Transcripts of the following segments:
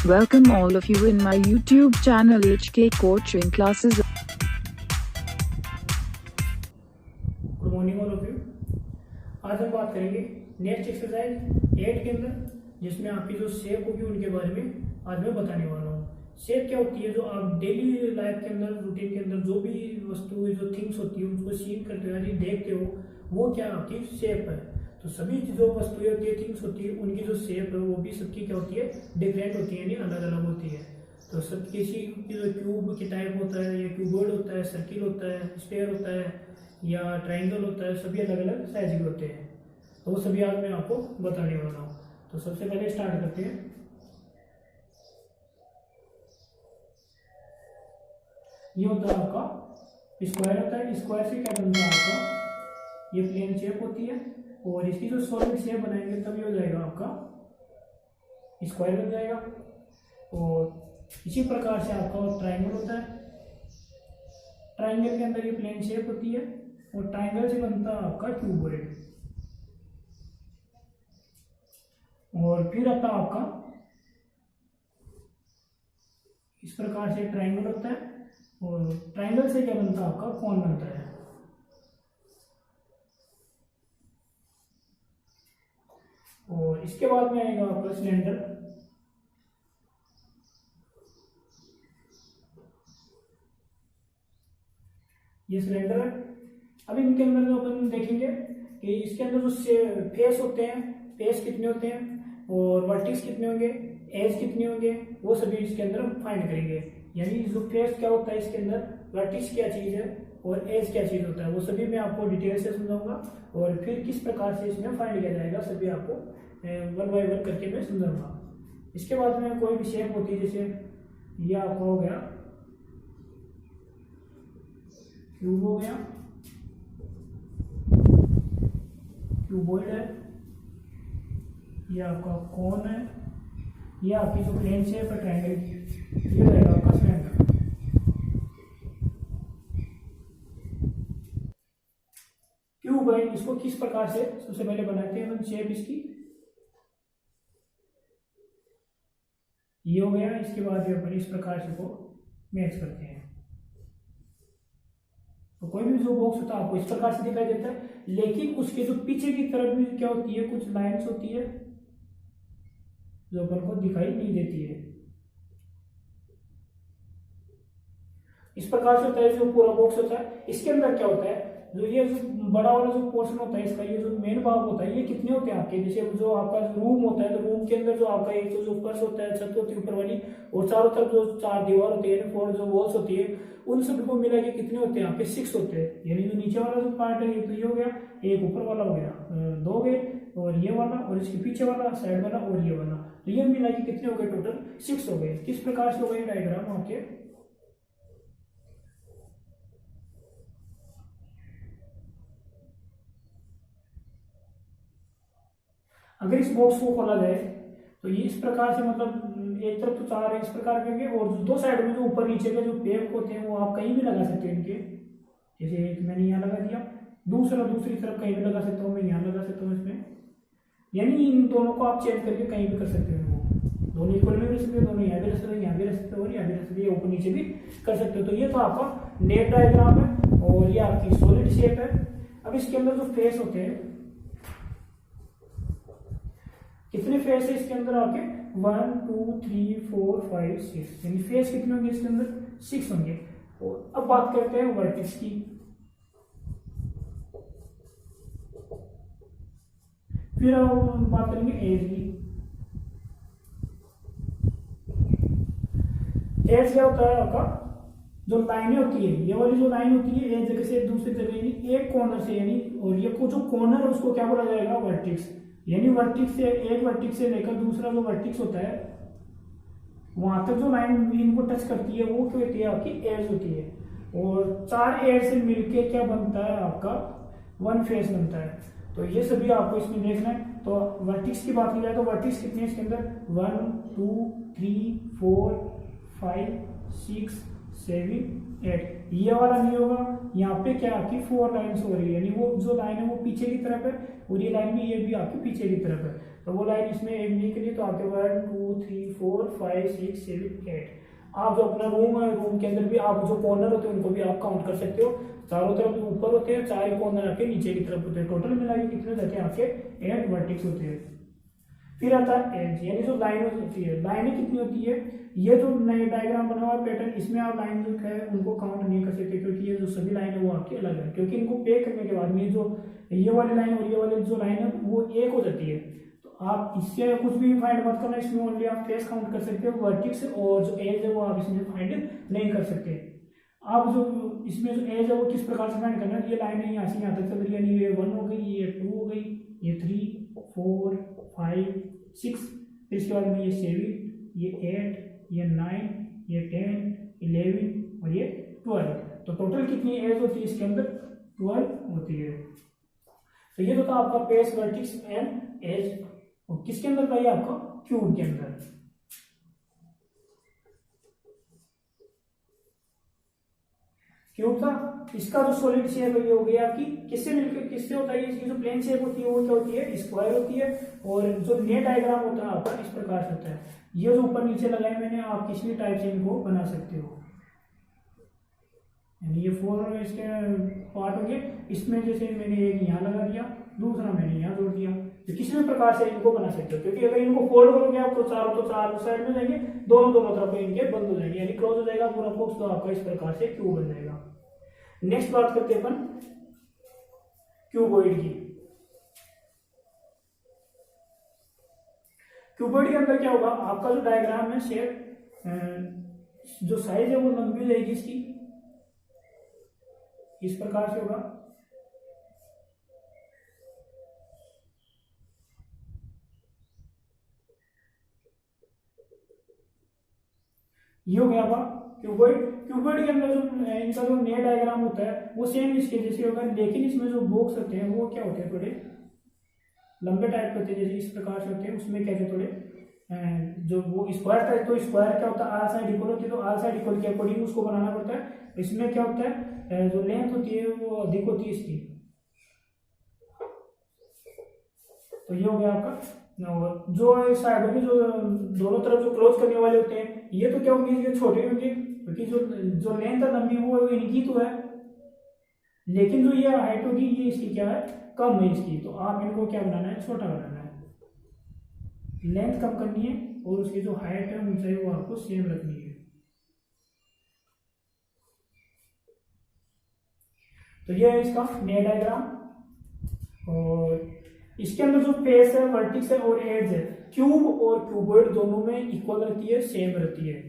Welcome all of you in my YouTube channel HK Coaching Classes. Good morning all of you. आज हम बात करेंगे next exercise 8 के अंदर, जिसमें आपकी जो शेप होगी उनके बारे में आज मैं बताने वाला हूँ। शेप क्या होती है? जो आप डेली लाइफ के अंदर, रूटीन के अंदर जो भी वस्तु, जो थिंग्स होती है उनको सीन करते हो, यानी देखते हो, वो क्या आपकी शेप है। तो सभी जो वस्तुएं होती है, थिंग्स होती है, उनकी जो शेप है वो भी सबकी क्या होती है? डिफरेंट होती है, यानी अलग अलग होती है। तो सब किसी की जो क्यूब की टाइप होता है, या क्यूबॉइड होता है, सर्किल होता है, स्फीयर होता है, या ट्राइंगल होता है, सभी अलग अलग साइज के होते हैं। तो वो सभी आज मैं आपको बताने वाला हूँ। तो सबसे पहले स्टार्ट करते हैं। ये होता है आपका स्क्वायर होता है। स्क्वायर से क्या बनता है आपका? ये प्लेन शेप होती है, और इसकी जो सॉलिड शेप बनाएंगे तब ये हो जाएगा आपका स्क्वायर बन जाएगा। और इसी प्रकार से आपका ट्राइंगल होता है। ट्राइंगल के अंदर ये प्लेन शेप होती है, और ट्राइंगल से बनता है आपका क्यूबॉइड। और फिर आता है आपका इस प्रकार से ट्राइंगल होता है, और ट्राइंगल से क्या बनता है आपका? कोन बनता है। और इसके बाद में आएगा आपका सिलेंडर। ये सिलेंडर है। अब इनके अंदर जो अपन देखेंगे कि इसके अंदर जो फेस होते हैं, फेस कितने होते हैं और वर्टिक्स कितने होंगे, एज कितने होंगे, वो सभी इसके अंदर हम फाइंड करेंगे। यानी जो फेस क्या होता है इसके अंदर, वर्टिक्स क्या चीज है और एज क्या चीज होता है, वो सभी मैं आपको डिटेल से समझाऊंगा। और फिर किस प्रकार से इसमें फाइंड किया जाएगा, सभी आपको वन बाय वन करके मैं समझाऊंगा। इसके बाद में कोई भी शेप होती है, जैसे ये आपका हो गया क्यूब, हो गया क्यूबॉइड है, ये आपका कोन है, ये आपकी जो प्लेन शेप है ट्रायंगल की, ये रहेगा आपका सिलेंडर। क्यूब है, इसको किस प्रकार से सबसे पहले बनाते हैं हम शेप इसकी। ये हो गया। इसके बाद अपन इस प्रकार से को मैच करते हैं। तो कोई भी जो बॉक्स होता है आपको इस प्रकार से दिखाई देता है, लेकिन उसके जो पीछे की तरफ भी क्या होती है, कुछ लाइंस होती है जो अपन को दिखाई नहीं देती है। इस प्रकार से होता है जो पूरा बॉक्स होता है। इसके अंदर क्या होता है, जो ये जो बड़ा वाला जो पोर्शन होता है इसका, ये जो मेन भाग होता है, ये कितने होते हैं आपके? जैसे जो आपका रूम होता है, तो रूम के अंदर जो आपका एक तो जो फर्श होता है, छत होती है ऊपर वाली, और चारों तरफ जो 4 दीवार होती है, 4 जो वॉल्स होती है, उन सभी को मिला के कितने होते हैं आपके? 6 होते हैं। यानी जो नीचे वाला जो पार्ट है, ये तो ये हो गया, एक ऊपर वाला हो गया, 2 गए, और ये वाला, और इसके पीछे वाला, साइड वाला, और ये वाला, तो ये मिला के कितने हो गए? टोटल 6 हो गए। किस प्रकार से हो गए डायग्राम आपके? अगर इस बॉक्स को खोला जाए तो ये इस प्रकार से, मतलब एक तरफ तो 4 है इस प्रकार के, और 2 साइड में जो ऊपर नीचे के जो पेड़ होते हैं वो आप कहीं भी लगा सकते हैं इनके। जैसे एक मैंने यहाँ लगा दिया, दूसरी तरफ कहीं भी लगा सकता हूँ, मैं यहाँ लगा सकता हूँ इसमें। यानी इन दोनों को आप चेंज करके कहीं भी कर सकते हो। दोनों इक्वल में भी रख सकते हो, दोनों यहाँ भी रख सकते हो, यहाँ भी रख सकते हो, और यहाँ भी रख सकते हो, ऊपर नीचे भी कर सकते हो। तो ये तो आपका नेट डायग्राम है, और ये आपकी सॉलिड शेप है। अब इसके अंदर जो फेस होते हैं, कितने फेस है इसके अंदर आपके? 1 2 3 4 5 6, यानी फेस कितने होंगे इसके अंदर? 6 होंगे। और अब बात करते हैं वर्टिक्स की। फिर हम बात करेंगे एज की। एज क्या होता है आपका? जो लाइनें होती है, ये वाली जो लाइन होती है, एक जगह से दूसरी जगह, यानी एक कॉर्नर से, यानी, और ये जो कॉर्नर है उसको क्या बोला जाएगा? वर्टिक्स। यानी वर्टिक्स से, एक वर्टिक्स से लेकर दूसरा जो वर्टिक्स होता है, वहां तक जो लाइन इनको टच करती है वो क्या होती है? आपकी एज होती है। और 4 एज से मिलके क्या बनता है आपका? 1 फेस बनता है। तो ये सभी आपको इसमें देखना है। तो वर्टिक्स की बात की जाए तो वर्टिक्स कितने हैं इसके अंदर? 1 2 3 4 5 6 7 8। ये वाला नहीं होगा, यहाँ पे क्या आपकी 4 लाइन्स हो रही है, यानी वो जो लाइन है वो पीछे की तरफ है, और ये लाइन भी, ये भी आपकी पीछे की तरफ है। तो वो लाइन इसमें एक निकली तो आपके 1 2 3 4 5 6 7 8। आप जो अपना रूम है, रूम के अंदर भी आप जो कॉर्नर होते हैं उनको भी आप काउंट कर सकते हो। चारों तरफ जो ऊपर होते हैं, 4 कॉर्नर आपके नीचे की तरफ होते हैं। टोटल मिला के कितने जाते हैं आपके 8 वर्टेक्स होते हैं। फिर आता है एज, यानी जो लाइन होती है, लाइनें कितनी होती है, ये जो नए डायग्राम बना हुआ पैटर्न, इसमें आप लाइन जो है उनको काउंट नहीं कर सकते, क्योंकि ये जो सभी लाइन है वो आपकी अलग है। क्योंकि इनको पे करने के बाद में जो ये वाली लाइन और ये वाली जो लाइन है वो एक हो जाती है। तो आप इससे कुछ भी फाइंड मत करना, इसमें ओनली आप फेस काउंट कर सकते हो, वर्टिक्स और जो एज है वो आप इसमें फाइंड नहीं कर सकते। आप जो इसमें जो एज है वो किस प्रकार से फाइंड करना है, ये लाइन है यहाँ से यहाँ तक चल रही है, यानी ये 1 हो गई, ये 2 हो गई, ये 3 4 5 6, फिर इसके बाद में ये 7, ये 8, ये 9, ये 10 11 और ये 12। तो टोटल कितनी एज होती है इसके अंदर, 12 होती है। तो ये तो था आपका पेस, वर्टिक्स एंड एज। और किसके अंदर था ये आपका, क्यूब के अंदर। क्यूब था, इसका जो सॉलिड शेप है ये हो गई आपकी किससे मिलकर, किससे होता है, इसकी जो प्लेन शेप होती है वो क्या होती है, स्क्वायर होती है। और जो ने डायग्राम होता है आपका इस प्रकार से होता है। ये जो ऊपर नीचे लगाए मैंने, आप किसी भी टाइप से इनको बना सकते हो। यानी ये 4 इसके पार्ट होंगे, इसमें जैसे मैंने एक यहाँ लगा दिया, दूसरा मैंने यहाँ जोड़ दिया। तो किसी भी प्रकार से इनको बना सकते हो, क्योंकि अगर इनको फोल्ड करोगे आप तो चारों साइड में जाएंगे, दोनों तरफ इनके बंद हो जाएंगे, यानी क्लोज हो जाएगा पूरा बॉक्स। तो आपका इस प्रकार से क्यूब बन जाएगा। नेक्स्ट बात करते हैं अपन क्यूबॉइड की। क्यूबॉइड के अंदर क्या होगा, आपका जो डायग्राम है शेप, जो साइज है वो लंबी हो जाएगी इसकी, इस प्रकार से होगा। ये हो गया आपका क्यूबॉइड। क्यूबॉइड के अंदर जो इनका जो नया डायग्राम होता है वो सेम इसके जैसे होगा, लेकिन इसमें जो बॉक्स होते हैं वो क्या होते हैं, थोड़े लंबे टाइप के होते हैं, जैसे इस प्रकार से होते हैं। उसमें क्या है, थोड़े जो वो स्क्वायर था, तो स्क्वायर क्या होता है, आर साइड इक्वल होती है, तो आर साइड इक्वल के अकॉर्डिंग उसको बनाना पड़ता है। इसमें क्या होता है, जो लेंथ होती है वो अधिक होती है इसकी। तो ये हो गया आपका। और जो साइड में जो दोनों तरफ जो क्लोज करने वाले होते हैं, ये तो क्या होंगे, ये छोटे होंगे, क्योंकि जो लेंथ है लंबी वो इनकी तो है, लेकिन जो ये हाइट होगी ये इसकी क्या है, कम है इसकी। तो आप इनको क्या बनाना है, छोटा बनाना है, लेंथ कम करनी है, और उसकी जो हाइट है ऊंचाई वो आपको सेम रखनी है। तो ये है इसका नया डायग्राम। और इसके अंदर जो फेस है, वर्टिक्स है और एज है, क्यूब और क्यूबॉइड दोनों में इक्वल रहती है, सेम रहती है।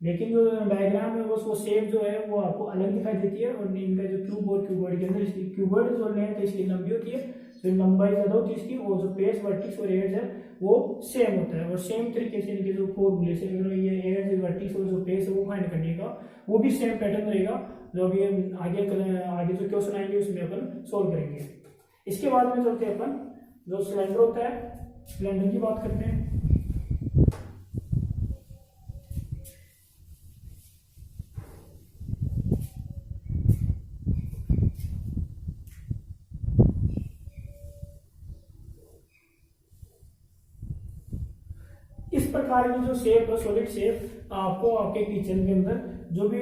लेकिन जो डायग्राम है वो शेप जो है वो आपको अलग दिखाई देती है। और इनका जो क्यूब और क्यूबॉइड के अंदर, इसकी क्यूबॉइड जो लेंथ है इसकी लंबी होती है, तो लंबाई ज्यादा होती है इसकी, और जो फेस, वर्टिक्स और एज है वो सेम होता है। और सेम तरीके से इनके जो फॉर्मूले से ये एज, वर्टिक्स और जो फेस है वो फाइंड करने का वो भी सेम पैटर्न रहेगा, जो अभी आगे जो क्वेश्चन आएंगे उसमें अपन सोल्व करेंगे। इसके बाद में चलते हैं अपन जो सिलेंडर होता है, सिलेंडर की बात करते हैं। इस प्रकार की जो शेप है, सॉलिड शेप, आपको आपके किचन के अंदर जो भी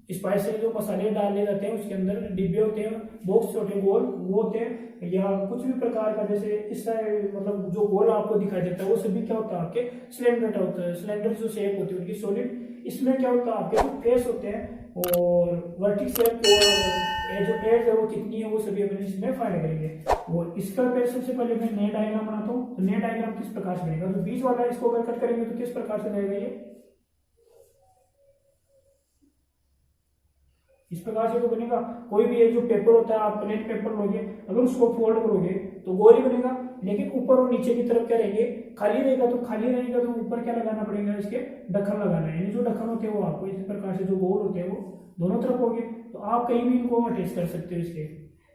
स्पाइसी जो मसाले डाले जाते हैं उसके अंदर डिब्बे होते हैं, बॉक्स छोटे गोल वो होते हैं, या कुछ भी प्रकार का, जैसे इस मतलब जो गोल आपको दिखाई देता है वो सभी क्या होता है, आपके सिलेंडर होता है। सिलेंडर जो शेप होती है उनकी सॉलिड, इसमें क्या होता है, आपके जो फेस होते हैं और वर्टिक्स शेप और जो एज है वो कितनी है वो सभी अपन इसमें फाइंड करेंगे। और इसका पेज सबसे पहले मैं नया डायग्राम बनाता हूँ। तो नया डायग्राम किस प्रकार से बनेगा, जो बीच वाला है इसको अगर कट करेंगे तो किस प्रकार से रहेगा, ये इस प्रकार से तो बनेगा। कोई भी एक जो पेपर होता है, आप प्लेन पेपर लोगे, अगर उसको फोल्ड करोगे तो गोल ही बनेगा, लेकिन ऊपर और नीचे की तरफ क्या रहेंगे, खाली रहेगा। तो खाली रहेगा तो ऊपर क्या लगाना पड़ेगा, इसके ढक्कन लगाना है, यानी जो ढक्कन होते हैं वो आपको इस प्रकार से जो गोल होते हैं वो दोनों तरफ होंगे। तो आप कहीं भी इनको अटैच कर सकते हो इसके।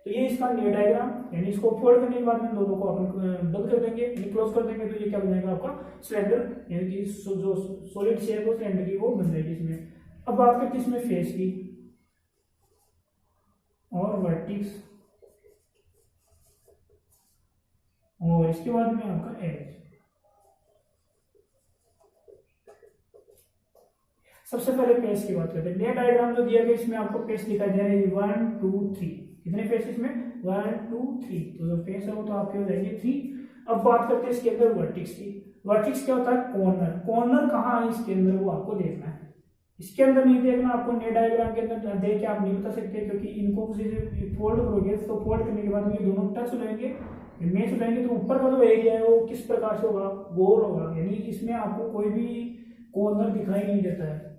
तो ये इसका नया डायग्राम, यानी इसको फोल्ड करने के बाद में दोनों को अपन बंद कर देंगे, यानी क्लोज कर देंगे, तो ये क्या बन जाएगा आपका सिलेंडर, यानी कि जो सॉलिड शेप है सिलेंडर की वो बन जाएगी इसमें। अब बात करते हैं इसमें फेस की और वर्टिक्स और इसके बाद में आपका एज। सबसे पहले फेस की बात करते हैं। नेट डायग्राम जो दिया गया इसमें आपको फेस दिखाई दे रहा है 1 2 3। कितने फेस इसमें 1 2 3, तो जो फेस है वो तो आपके हो जाएंगे 3। अब बात करते हैं इसके अंदर वर्टिक्स की। वर्टिक्स क्या होता है, कॉर्नर। कॉर्नर कहाँ है इसके अंदर वो आपको देखना है, इसके अंदर नहीं देखना आपको। नेट डायग्राम के अंदर देख के आप नहीं बता सकते, क्योंकि इनको फोल्ड करोगे तो फोल्ड करने के बाद ये दोनों टच हो जाएंगे, मैच हो जाएंगे, तो ऊपर का जो एरिया है वो किस प्रकार से होगा, गोल होगा। यानी इसमें आपको कोई भी कॉर्नर दिखाई नहीं देता है।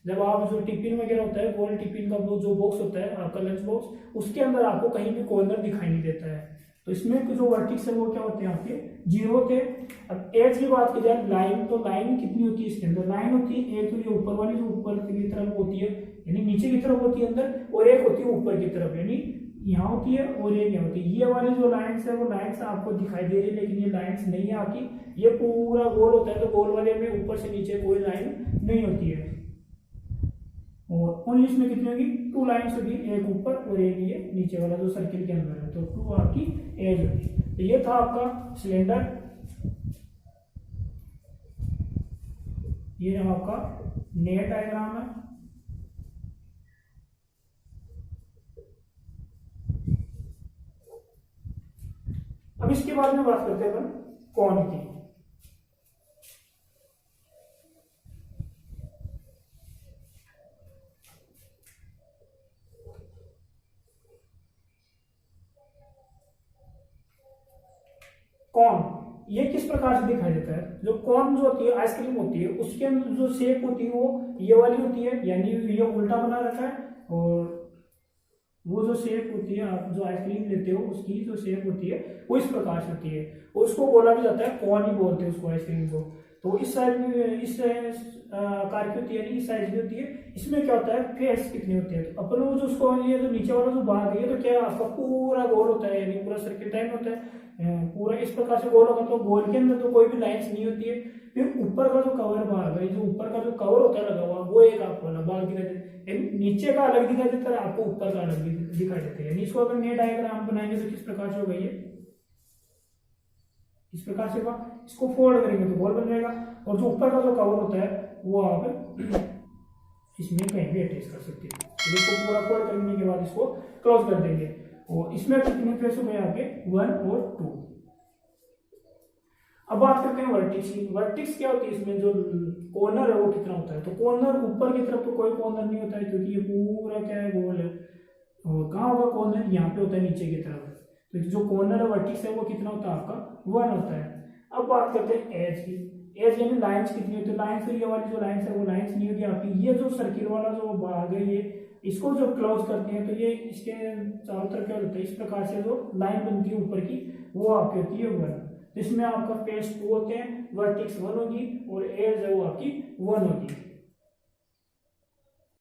जब आप जो टिफिन वगैरह होता है, गोल टिफिन का वो जो बॉक्स होता है आपका लंच बॉक्स, उसके अंदर आपको कहीं भी कॉर्नर दिखाई नहीं देता है। तो इसमें जो वर्टिक्स है वो क्या होते हैं आपके 0 होते हैं। अब एज की बात की जाए, लाइन, तो लाइन कितनी होती है इसके अंदर, लाइन होती है एक, तो ये ऊपर वाली जो ऊपर की तरफ होती है यानी नीचे की तरफ होती है अंदर, और एक होती है ऊपर की तरफ यानी यहाँ होती है, और एक यहाँ होती है। ये वाली जो लाइन्स है वो लाइन्स आपको दिखाई दे रही है, लेकिन ये लाइन्स नहीं है आपकी, ये पूरा गोल होता है। तो गोल वाले में ऊपर से नीचे कोई लाइन नहीं होती है, और ओनली इसमें कितनी होगी 2 लाइन्स होगी, एक ऊपर और एक ये नीचे वाला जो सर्किल के अंदर है। तो 2 आपकी एज होगी। तो ये था आपका सिलेंडर, ये आपका नेट डायग्राम है। अब इसके बाद में बात करते हैं अपन कॉन की। कॉन ये किस प्रकार से दिखाई देता है, जो कॉन जो होती है आइसक्रीम होती है, उसके अंदर जो शेप होती है वो ये वाली होती है, यानी ये उल्टा बना रखा है, और वो जो शेप होती है आप जो आइसक्रीम लेते हो उसकी जो शेप होती है वो इस प्रकार से होती है, और उसको बोला भी जाता है कॉन ही बोलते हैं उसको, आइसक्रीम को। तो इस साइज में इस आकार की होती है, इस साइज की होती है। इसमें क्या होता है, फेस कितने होते हैं, तो अपन वो जो उसको ये जो नीचे वाला जो भाग है तो क्या आपका पूरा गोल होता है, यानी पूरा सर्किल टाइप होता है, पूरा इस प्रकार से गोल होगा। तो गोल के अंदर तो कोई भी लाइंस नहीं होती है। फिर ऊपर का जो कवर भाग है, जो ऊपर का जो कवर होता है लगा हुआ, वो एक आपको अलग भाग दिखाई देता है, नीचे का अलग दिखाई देता है, आपको ऊपर का अलग दिखाई देता है। यानी इसको अगर नेट डायग्राम बनाएंगे तो किस प्रकार से होगा, ये इस प्रकार से होगा। इसको फोल्ड करेंगे तो गोल बन जाएगा, और जो ऊपर का जो कवर होता है वो आप इसमें कहीं भी अटैच कर सकते हैं। तो इसको पूरा फोल्ड करने के बाद इसको क्लोज कर देंगे, और इसमें कितने फेस हो गए आपके 1 और 2। अब बात करते हैं वर्टिक्स की। वर्टिक्स क्या होती है, इसमें जो कॉर्नर है वो कितना होता है। तो कॉर्नर ऊपर की तरफ तो कोई कॉर्नर नहीं होता है, क्योंकि ये पूरा क्या है गोल है। और कहाँ होगा कॉर्नर, यहाँ पे होता है नीचे की तरफ। तो जो कॉर्नर है वर्टिक्स है वो कितना होता है आपका 1 होता है। अब बात करते हैं एज की। एज यानी लाइंस कितनी होती है, लाइंस, ये वाली जो लाइंस है वो लाइंस नहीं होगी आपकी। ये जो सर्किल वाला जो भाग है, ये इसको जब क्लोज करते हैं तो ये इसके चारों तरफ क्या होता है, इस प्रकार से जो लाइन बनती है ऊपर की वो आपकी होती है 1। तो इसमें आपका फेस 2 होते हैं, वर्टिक्स 1 होगी, और एज है वो आपकी 1 होगी।